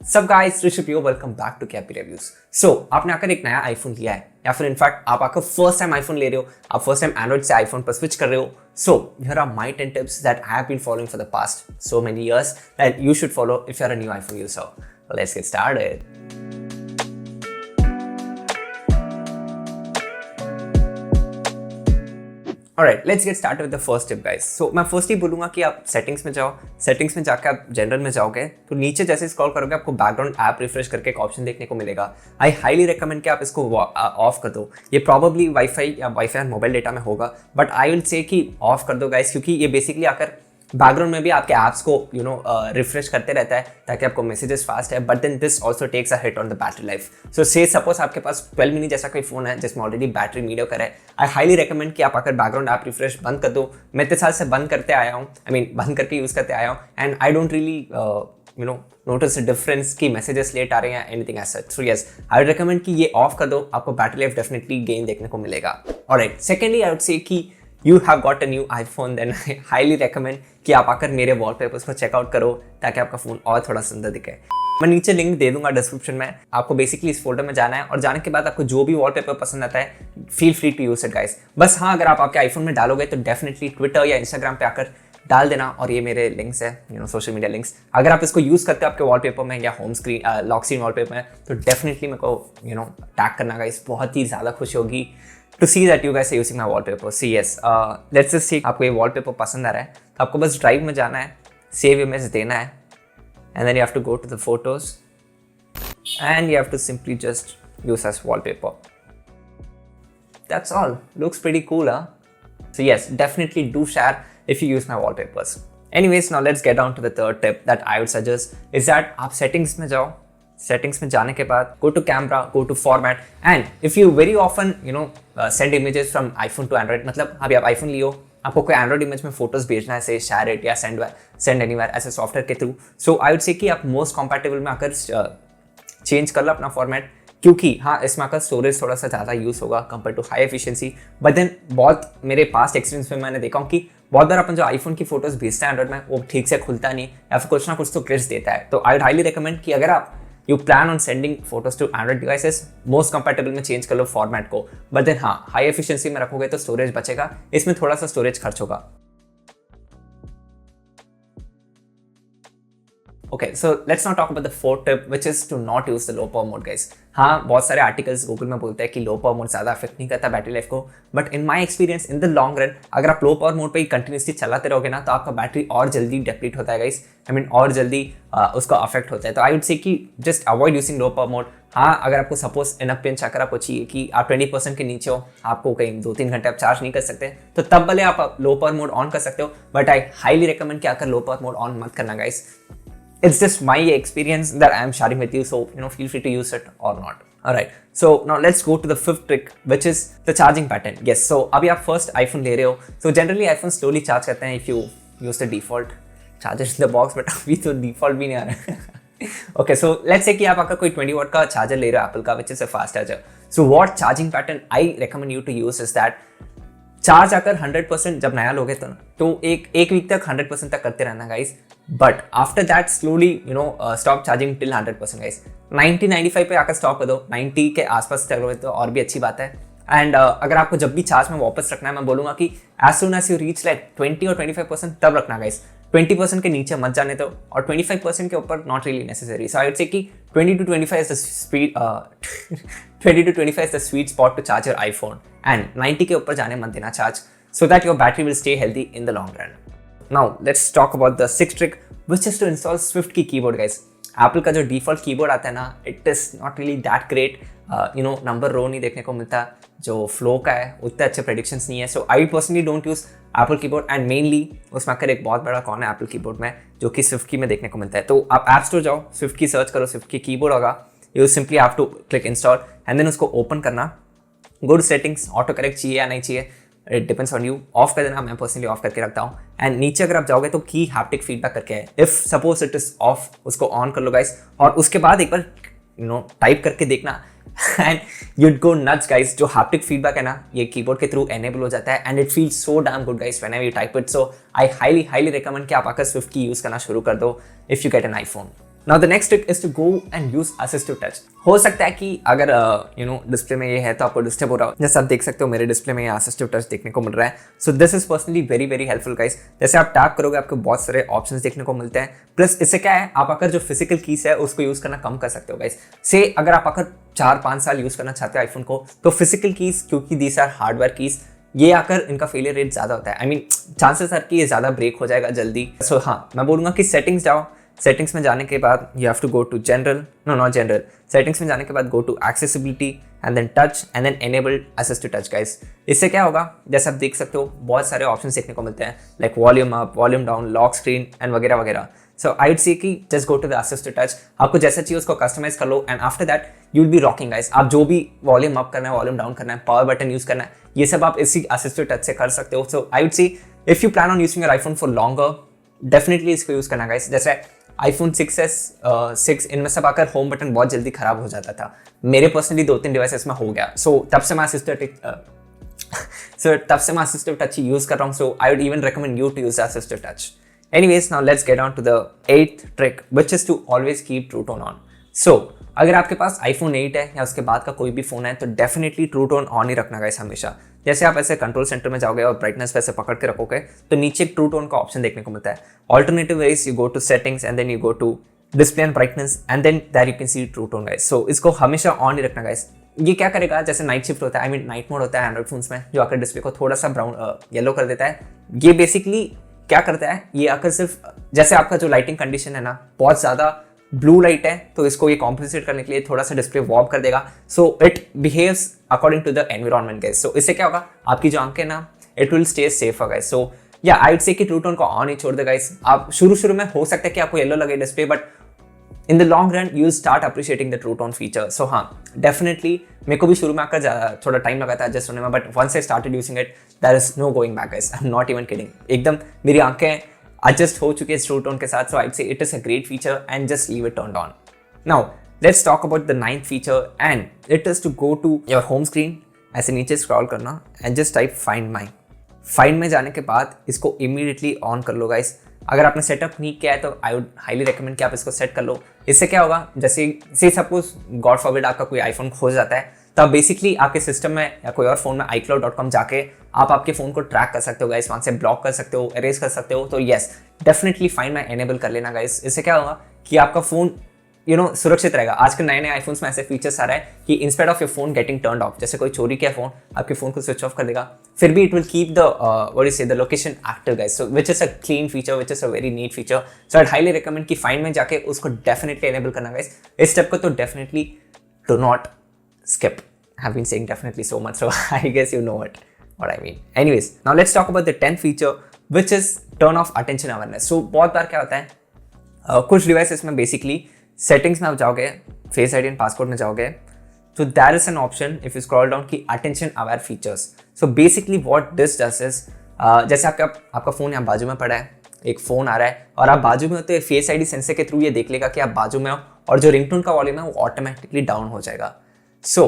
सब guys, Rishabh here, welcome back to Kappy Reviews. So आपने आकर एक नया आईफोन लिया है या फिर इनफैक्ट आप आकर फर्स्ट टाइम आईफोन ले रहे हो, आप फर्स्ट टाइम एंड्रॉइड से आईफोन पर स्विच कर रहे हो। So here are my 10 tips that I have been following for the past so many years that you should follow if you are a new iPhone user. Let's get started. Alright, let's get started with the first tip guys. So मैं first ही बोलूँगा कि आप settings में जाओ, settings में जाकर आप general में जाओगे तो नीचे जैसे स्क्रॉल करोगे आपको बैकग्राउंड ऐप रिफ्रेश करके एक ऑप्शन देखने को मिलेगा। आई हाईली रिकमेंड कि आप इसको ऑफ कर दो। ये प्रॉबली वाईफाई और मोबाइल डेटा में होगा, बट आई विल से कि ऑफ कर दो गाइस, क्योंकि ये बेसिकली आकर बैकग्राउंड में भी आपके ऐप्स को रिफ्रेश करते रहता है ताकि आपको मैसेजेस फास्ट है, but then this also takes a hit on the battery life. So say suppose आपके पास 12 मिनी जैसा कोई फोन है जिसमें ऑलरेडी बैटरी मीडियोकर है, आई हाईली रिकमेंड कि आप अगर बैकग्राउंड ऐप रिफ्रेश बंद कर दो। मैं इतने साल से बंद करते आया हूँ, बंद करके यूज़ करते आया हूँ, and I don't really notice difference की मैसेजेस लेट आ रहे हैं anything as such. So yes, I would recommend कि ये ऑफ कर दो, आपको बैटरी लाइफ डेफिनेटली गेन देखने को मिलेगा। Alright, secondly I would say कि you have got a new iPhone, then I highly recommend कि आप आकर मेरे वॉलपेपर्स को चेकआउट करो ताकि आपका फ़ोन और थोड़ा सुंदर दिखे। मैं नीचे लिंक दे दूंगा डिस्क्रिप्शन में, आपको बेसिकली इस फोल्डर में जाना है और जाने के बाद आपको जो भी वॉलपेपर पसंद आता है feel free to use it guys. बस हाँ, अगर आप आपके आईफोन में डालोगे तो डेफिनेटली ट्विटर या इंस्टाग्राम पे आकर डाल देना, और ये मेरे लिंक्स है सोशल मीडिया लिंक्स। अगर आप इसको यूज़ करते हो आपके वॉलपेपर में या home screen lock screen wallpaper में तो डेफिनेटली मेरे को टैग करना गाइस, बहुत ही ज़्यादा खुशी होगी to see that you guys are using my wallpaper. So yes, let's just see आपको ये wallpaper पसंद आ रहा है तो आपको बस ड्राइव में जाना है, सेव इमेज देना है, and then you have to go to the photos and you have to simply just use as wallpaper. That's all. Looks pretty cool, huh? So yes, definitely do share if you use my wallpapers. Anyways, now let's get down to the third tip that I would suggest is that आप settings में जाओ, settings में जाने के बाद go to camera, go to format, and if you very often send images from iPhone to Android, मतलब अभी आप आईफोन लियो, आपको कोई एंड्रॉइड इमेज में फोटोज भेजना है, से शेयर इट या सेंड एनीवेयर ऐसे सॉफ्टवेयर के through. So I would say कि आप मोस्ट कंपैटिबल में आकर चेंज कर लो अपना फॉर्मेट, क्योंकि हाँ इसमें आकर स्टोरेज थोड़ा सा ज़्यादा यूज़ होगा compare to high efficiency. But then बहुत मेरे पास्ट एक्सपीरियंस में मैंने देखा हूँ कि बहुत बार अपन जो आईफोन की फोटोज भेजते हैं एंड्रॉइड में वो ठीक से खुलता नहीं या फिर कुछ ना कुछ तो ग्लिच देता है। तो आई वुड हाईली रिकमेंड कि अगर आप you plan on sending photos to Android devices, most compatible में चेंज कर लो फॉर्मेट को। बट देन हाँ, हाई एफिशिएंसी में रखोगे तो स्टोरेज बचेगा, इसमें थोड़ा सा स्टोरेज खर्च होगा। Okay, so let's now talk about the fourth tip, which is to not use the low power mode guys. हाँ, बहुत सारे आर्टिकल्स गूगल में बोलते हैं कि लो पावर मोड ज़्यादा अफेक्ट नहीं करता बैटरी लाइफ को, but in my experience in the long run अगर आप लो पावर मोड पे ही कंटिन्यूसली चलाते रहोगे ना तो आपका बैटरी और जल्दी डिप्लीट होता है गाइस, और जल्दी उसका अफेक्ट होता है। तो आई वुड से कि just avoid using low power mode. हाँ, अगर आपको सपोज इनफ पिंच अगर आपको चाहिए कि आप 20% के नीचे हो, आपको कहीं 2-3 घंटे आप चार्ज नहीं कर सकते, तो तब भले आप लो पावर मोड ऑन कर सकते हो, बट आई हाईली रिकमेंड कि आकर लो पावर मोड ऑन मत करना guys. It's just my experience that I am sharing with you, so feel free to use it or not. Alright, so now let's go to the fifth trick, which is the charging pattern. Yes, so अभी आप first iPhone ले रहे हो, so generally iPhone slowly charge करते हैं if you use the default charger in the box, but अभी तो default भी नहीं आ रहा है। Okay, so let's say कि आप अगर कोई 20 watt का charger ले रहे हो Apple का, which is a fast charger. So what charging pattern I recommend you to use is that charge आकर 100% जब नया लोगे तो एक वीक तक 100% तक करते रहना guys, but after that slowly stop charging till 100% guys. 90-95 पे आकर स्टॉप कर दो, 90 के आसपास चलोगे तो और भी अच्छी बात है। एंड अगर आपको जब भी चार्ज में वापस रखना है, मैं बोलूँगा कि as soon as you reach like 20 और 25% तब रखना गाइस, 20% के नीचे मत जाने दो और 25% के ऊपर not really necessary. So I would say कि 20 to 25 is the speed 20 to 25 is the sweet spot to charge your iPhone, and 90 के ऊपर जाने मत देना charge, so that your battery will stay healthy in the long run. Now let's talk about the sixth trick, which is to install Swift की keyboard guys. Apple का जो default keyboard आता है ना, it is not really that great, number row नहीं देखने को मिलता, जो फ्लो का है उतने अच्छे प्रेडिक्शंस नहीं है। So I personally don't use Apple keyboard, and mainly उसमें आकर एक बहुत बड़ा कॉर्नर है एप्पल कीबोर्ड में जो कि स्विफ्ट की में देखने को मिलता है। तो आप ऐप स्टोर जाओ, स्विफ्ट की सर्च करो, स्विफ्ट की कीबोर्ड होगा, you simply have to click install and then उसको ओपन करना, go to settings, autocorrect चाहिए या नहीं चाहिए, it depends on you, off कर देना। मैं पर्सनली ऑफ करके रखता हूँ। एंड नीचे अगर आप जाओगे तो की हैप्टिक फीडबैक करके है, if suppose it is of, उसको ऑन कर लो गाइस, और उसके बाद एक बार टाइप करके देखना and you'd go nuts guys। जो हैप्टिक फीडबैक है ना, ये कीबोर्ड के थ्रू एनेबल हो जाता है and it feels so damn good guys whenever you type it. So I highly recommend कि आप आकर स्विफ्ट की यूज करना शुरू कर दो if you get an iPhone. Now the next trick is to go and use assistive touch. हो सकता है कि अगर डिस्प्ले में ये है तो आपको डिस्टर्ब हो रहा हो। जैसे आप देख सकते हो मेरे डिस्प्ले में असिस्टिव टच देखने को मिल रहा है। So this is personally very very helpful guys. जैसे आप टैप करोगे आपको बहुत सारे ऑप्शंस देखने को मिलते हैं। प्लस इससे क्या है, आप अगर जो फिजिकल कीज है उसको यूज करना कम कर सकते हो गाइस। से अगर आप अगर 4-5 साल यूज करना चाहते हो आईफोन को, तो फिजिकल कीज, क्योंकि दीज आर हार्डवेयर कीज, ये आकर इनका फेलियर रेट ज्यादा होता है। आई मीन चांसेस है कि ये ज्यादा ब्रेक हो जाएगा जल्दी। सो हाँ, मैं बोलूंगा कि सेटिंग्स जाओ। सेटिंग्स में जाने के बाद you have to go to general, no not general, settings में जाने के बाद go to accessibility and then touch and then enable assistive touch guys. इससे क्या होगा, जैसे आप देख सकते हो बहुत सारे ऑप्शन देखने को मिलते हैं, like volume up, volume down, lock screen and वगैरह वगैरह। सो आई वुड से कि just go to the assistive touch. आपको जैसा चाहिए उसको कस्टमाइज कर लो and after that you will be rocking guys. आप जो भी वॉल्यूम अप करना है, वॉल्यूम डाउन करना है, पावर बटन यूज करना है, ये सब आप इसी असिस्टिव टच से कर सकते हो। So I would say if you plan on using your iPhone for longer, definitely इसको यूज करना गाइस। जैसे iPhone 6s 6 इनमें सब आकर होम बटन बहुत जल्दी खराब हो जाता था। मेरे पर्सनली 2-3 डिवाइसेस में हो गया। सो तब से मैं असिस्टिव टच यूज कर रहा हूँ। So I would even recommend you to use assistive touch. Anyways, now let's get on to the 8th trick, which is to always keep True Tone on. So, अगर आपके पास iPhone 8 है या उसके बाद का कोई भी फोन है तो डेफिनेटली ट्रू टोन ऑन ही रखना गाइस हमेशा। जैसे आप ऐसे कंट्रोल सेंटर में जाओगे और ब्राइटनेस वैसे पकड़ के रखोगे तो नीचे एक ट्रू टोन का ऑप्शन देखने को मिलता है। Alternative ways you go to settings and then you go to display and brightness and then there you can see true tone guys. So इसको हमेशा ऑन ही रखना गाइस। ये क्या करेगा, जैसे नाइट शिफ्ट होता है, आई मीन नाइट मोड होता है एंड्रॉइड फोन्स में, जो आकर डिस्प्ले को थोड़ा सा ब्राउन येलो कर देता है। ये बेसिकली क्या करता है, ये आकर सिर्फ जैसे आपका जो लाइटिंग कंडीशन है ना, बहुत ज़्यादा ब्लू लाइट है तो इसको ये कॉम्पनसेट करने के लिए थोड़ा सा डिस्प्ले वार्म कर देगा। So it behaves according to the environment guys. So इससे क्या होगा, आपकी जो आंखें ना, it will stay safer guys. So yeah I would say कि ट्रू टोन को ऑन ही छोड़ दे गाइस। आप शुरू में हो सकता है कि आपको येलो लगे display, but in the long run you start appreciating the true tone feature. So हाँ, डेफिनेटली मेरे को भी शुरू में आकर थोड़ा टाइम लगा था एडजस्ट होने में, but once I started using it there is no going back guys. I am not even kidding. एकदम मेरी आंखें एडजस्ट हो चुकी है ट्रू टोन के साथ। So I would say it is a great feature and just leave it turned on. Now let's talk about the 9th feature and it is to go to your home screen. ऐसे नीचे scroll करना and just type find my. Find में जाने के बाद इसको immediately on कर लो guys. अगर आपने सेटअप नहीं किया है तो आई वुड हाईली रिकमेंड कि आप इसको सेट कर लो। इससे क्या होगा, जैसे से सपोज गॉड फॉरबिड आपका कोई आईफोन खो जाता है, तब बेसिकली आपके सिस्टम में या कोई और फोन में iCloud.com जाके आप आपके फोन को ट्रैक कर सकते हो गाइस। वहाँ से ब्लॉक कर सकते हो, एरेज कर सकते हो। तो yes, definitely find my enable कर लेना गाइस। इससे क्या होगा कि आपका फोन सुरक्षित रहेगा। आजकल नए आईफोन्स में ऐसे फीचर्स आ रहा है कि instead of your phone getting turned of, जैसे कोई चोरी किया फोन, आपके फोन को स्विच ऑफ कर देगा, फिर भी it will keep the what you say the location active guys. So which is a clean feature, which is a very neat feature. So I highly recommend कि find में जाके उसको definitely enable करना guys. इस step को तो definitely do not skip. I have been saying definitely so much, so I guess you know what I mean. Anyways, now let's talk about the 10th feature, which is turn off attention awareness. So बहुत बार क्या होता है, कुछ devices में basically settings में आप जाओगे, face ID and password में जाओगे, तो there is an option if you scroll down की attention aware features. So basically what this does is, जैसे आपका फोन यहाँ बाजू में पड़ा है, एक फोन आ रहा है और आप बाजू में हो, तो फेस आईडी सेंसर के थ्रू ये देख लेगा कि आप बाजू में हो और जो रिंगटोन का वॉल्यूम है वो ऑटोमेटिकली डाउन हो जाएगा। सो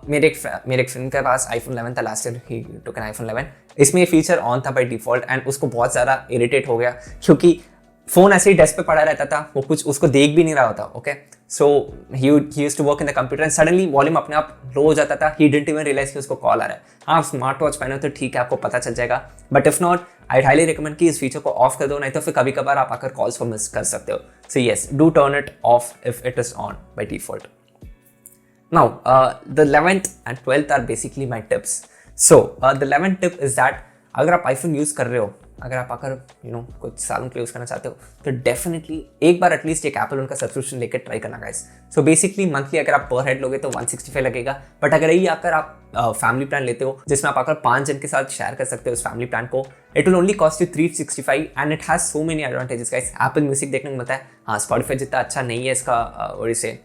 मेरे एक फ्रेंड के पास iPhone 11 था last year, he took an iPhone 11। इसमें ये फीचर ऑन था बाय डिफॉल्ट एंड उसको बहुत ज़्यादा इरिटेट हो गया क्योंकि फोन ऐसे ही डेस्क पे पड़ा रहता था, वो कुछ उसको देख भी नहीं रहा होता। Okay, so he used to work in the computer and suddenly volume अपने आप लो हो जाता था। ही डिडंट इवन रियलाइज कि उसको कॉल आ रहा है। हाँ, स्मार्ट वॉच पहने तो ठीक है, आपको पता चल जाएगा, but if not I highly recommend कि इस फीचर को ऑफ कर दो, नहीं तो फिर कभी कभार आप आकर कॉल्स को मिस कर सकते हो। So yes, do turn it of if it is on by default. Now, the 11th and 12th are basically my tips. So, the 11th tip is that अगर आप iPhone यूज़ कर रहे हो, अगर आप आकर कुछ सालों के लिए यूज़ करना चाहते हो, तो डेफिनेटली एक बार एटलीस्ट एक एप्पल उनका सब्सक्रिप्शन लेकर ट्राई करना गाइस। सो बेसिकली मंथली अगर आप पर हेड लोगे तो 165 लगेगा, बट अगर यही आकर आप फैमिली प्लान लेते हो जिसमें आप आकर 5 जन के साथ शेयर कर सकते हो उस फैमिली प्लान को, it will only cost you 365 and it has so many advantages guys. Apple music देखने को मिलता है, हाँ स्पॉटिफाई जितना अच्छा नहीं है इसका, और इसे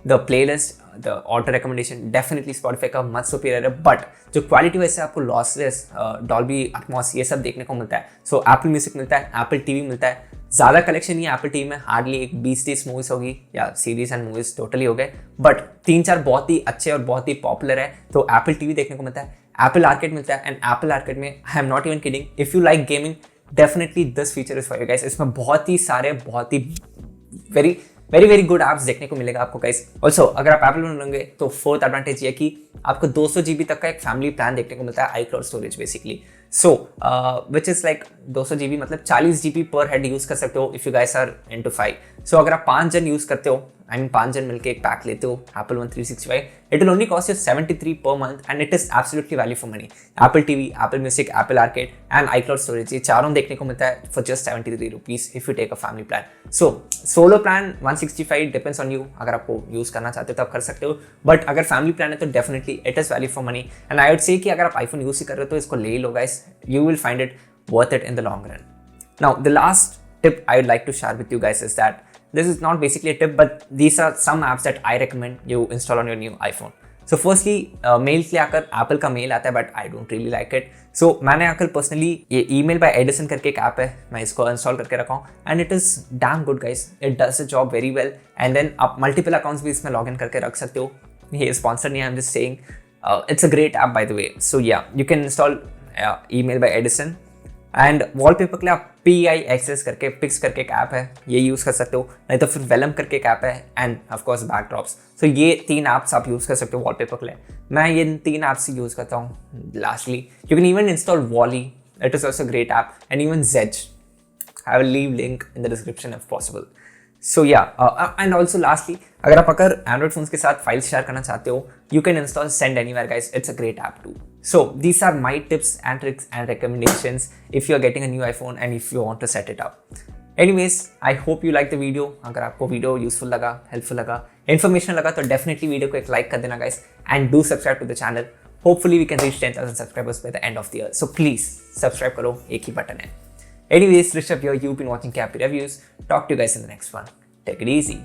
the playlist, the auto recommendation definitely Spotify का मच सुपीरियर है, बट जो क्वालिटी वैसे आपको लॉसलेस, डॉल्बी एटमॉस ये सब देखने को मिलता है। सो एप्पल म्यूजिक मिलता है, एप्पल टीवी मिलता है। ज़्यादा कलेक्शन नहीं है एप्पल टीवी में, हार्डली एक 20-30 मूवीज होगी या सीरीज एंड मूवीज टोटली हो गए, बट 3-4 बहुत ही अच्छे और बहुत ही पॉपुलर है। तो एप्पल टीवी देखने को मिलता है, एप्पल आर्केड मिलता है, एंड एप्पल आर्केड में I am not even kidding, if you like gaming definitely this feature is for you guys. इसमें बहुत ही सारे, बहुत ही very very very good apps देखने को मिलेगा आपको गाइस। ऑल्सो अगर आप एप्पल में लोगे तो फोर्थ एडवांटेज ये कि आपको 200 GB तक का एक फैमिली प्लान देखने को मिलता है, iCloud storage basically. So which is like 200 GB मतलब 40 GB पर हेड यूज कर सकते हो if you guys are into 5। सो अगर आप 5 जन यूज करते हो, आई मीन 5 जन मिलकर एक पैक लेते हो Apple One 365, it will only cost you 73 per month and it is absolutely value for money. Apple TV, Apple Music, Apple Arcade and iCloud storage, ये चारों देखने को मिलता है for just 73 rupees if you take a family plan. So solo plan 165 depends on you, अगर आपको use करना चाहते हो तो आप कर सकते हो, बट अगर फैमिली प्लान है तो definitely it is value for money. And I would say कि अगर आप iPhone यूज ही कर रहे हो तो इसको ले लो guys, you will find it worth it in the long run. Now the last tip I would like to share with you guys is that this is not basically a tip, but these are some apps that I recommend you install on your new iPhone. So firstly, mail के लिए आकर Apple का mail आता है, but I don't really like it. So मैंने आकर personally ये email by Edison करके एक ऐप है, मैं इसको इंस्टॉल करके रखा हूँ and it is damn good guys. It does the job very well and then आप multiple accounts भी इसमें login करके रख सकते हो। ये स्पॉन्सर नहीं है, I'm just saying it's a great app by the way. So yeah, you can install email by Edison. And wallpaper के लिए आप PI एक्सेस करके पिक्स करके एक ऐप है, ये यूज़ कर सकते हो, नहीं तो फिर वेलम करके एक ऐप है एंड ऑफकोर्स बैकड्रॉप्स। सो ये 3 ऐप्स आप यूज़ कर सकते हो वॉलपेपर के लिए। मैं ये 3 ऐप्स यूज़ करता हूँ। Lastly you can even install Walli, it is also great app, and even जेज, I will leave link in the description if possible. So yeah and also lastly अगर आप एंड्रॉइड फोन्स के साथ files share करना चाहते हो, you can install Send Anywhere guys, it's a great app too. So these are my tips and tricks and recommendations if you are getting a new iPhone and if you want to set it up. Anyways, I hope you like the video. अगर आपको video useful लगा, helpful लगा, information लगा तो definitely video को एक like कर देना guys and do subscribe to the channel. Hopefully we can reach 10,000 subscribers by the end of the year, so please subscribe करो, एक ही बटन है। Anyways, Rishabh here, you've been watching Cappy Reviews. Talk to you guys in the next one. Take it easy.